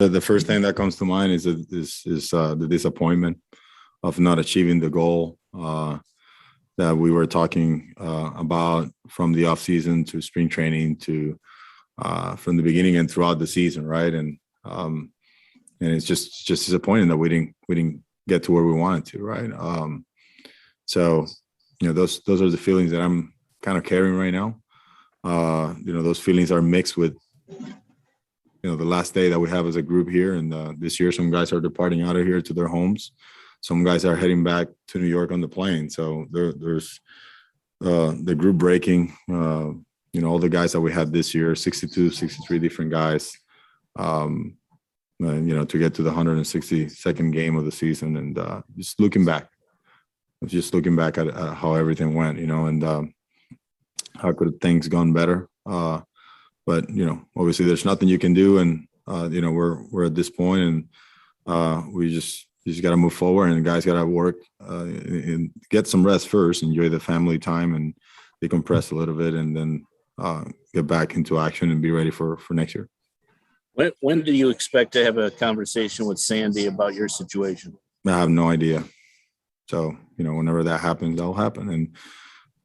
the first thing that comes to mind is the disappointment of not achieving the goal that we were talking about from the off season to spring training to from the beginning and throughout the season, right? And it's just disappointing that we didn't get to where we wanted to, right? So those are the feelings that I'm kind of carrying right now. Those feelings are mixed with the last day that we have as a group here, and this year some guys are departing out of here to their homes. Some guys are heading back to New York on the plane. So there's the group breaking. All the guys that we had this year, 62, 63 different guys. To get to the 162nd game of the season, and just looking back at how everything went, and how could things gone better. But obviously there's nothing you can do, and we're at this point, and we just got to move forward, and guys got to work and get some rest first, enjoy the family time, and decompress a little bit, and then get back into action and be ready for next year. When do you expect to have a conversation with Sandy about your situation? I have no idea. So, whenever that happens, that'll happen.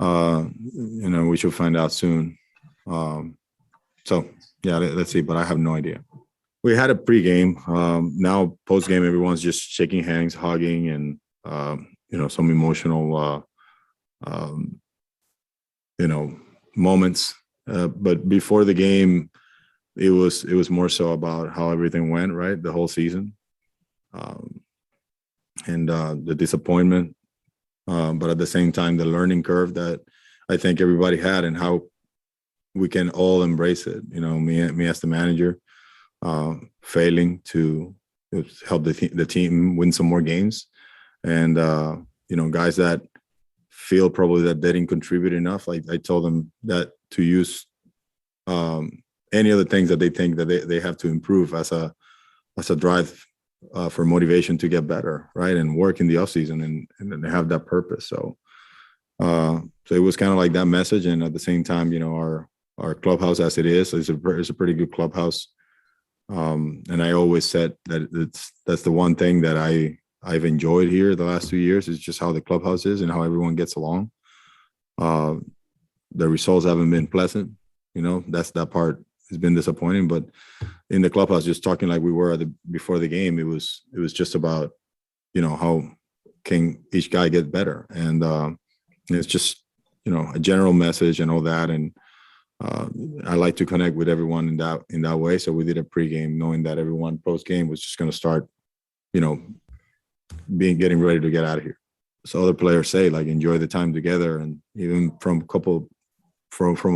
And, we should find out soon. So, yeah, let's see. But I have no idea. We had a pregame. Now, postgame, everyone's just shaking hands, hugging, and, some emotional, moments. But before the game, it was more so about how everything went, right? The whole season, and the disappointment, but at the same time, the learning curve that I think everybody had, and how we can all embrace it. Me as the manager, failing to help the team win some more games, and guys that feel probably that they didn't contribute enough. I told them that to use any of the things that they think that they have to improve as a drive for motivation to get better, right? And work in the off season and have that purpose. So it was kind of like that message. And at the same time, our clubhouse as it is a pretty good clubhouse. And I always said that that's the one thing that I've enjoyed here the last 2 years, is just how the clubhouse is and how everyone gets along. The results haven't been pleasant. That part has been disappointing, but in the clubhouse, just talking like we were before the game, it was just about, how can each guy get better. And it's just, a general message and all that. And I like to connect with everyone in that way. So we did a pregame knowing that everyone post-game was just going to start, getting ready to get out of here. So other players say, like, enjoy the time together. And even from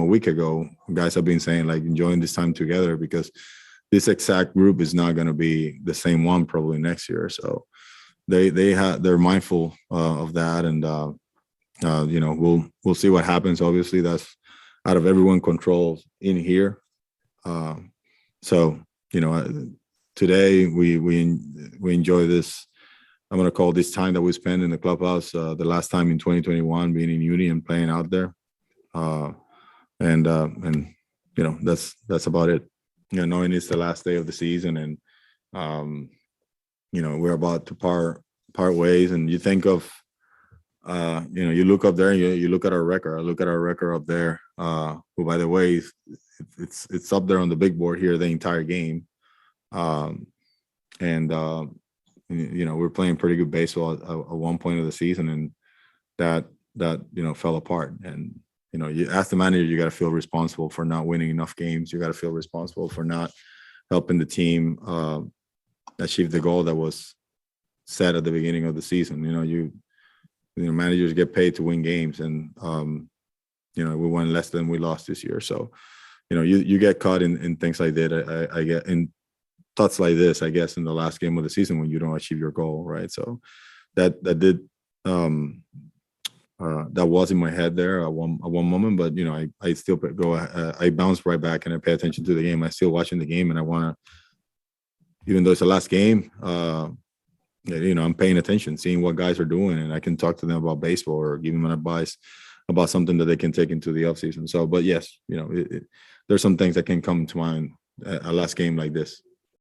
a week ago, guys have been saying, like, enjoying this time together, because this exact group is not going to be the same one probably next year. So they're mindful of that, and we'll see what happens. Obviously, that's out of everyone's control in here. Today we enjoy this. I'm going to call this time that we spend in the clubhouse the last time in 2021, being in uni and playing out there. And that's about it. Knowing it's the last day of the season, and we're about to part ways, and you think of you look up there and you look at our record. I look at our record up there, who, by the way, it's up there on the big board here the entire game. We're playing pretty good baseball at one point of the season, and that fell apart. And you, as the manager, you got to feel responsible for not winning enough games. You got to feel responsible for not helping the team achieve the goal that was set at the beginning of the season. Managers get paid to win games, and we won less than we lost this year. So, you get caught in things like that. I get in thoughts like this, I guess, in the last game of the season when you don't achieve your goal, right? So that did. That was in my head there at one moment, but I still I bounce right back and I pay attention to the game. I still watching the game, and I want to, even though it's the last game, I'm paying attention, seeing what guys are doing, and I can talk to them about baseball or give them an advice about something that they can take into the offseason. So, but yes, there's some things that can come to mind a last game like this.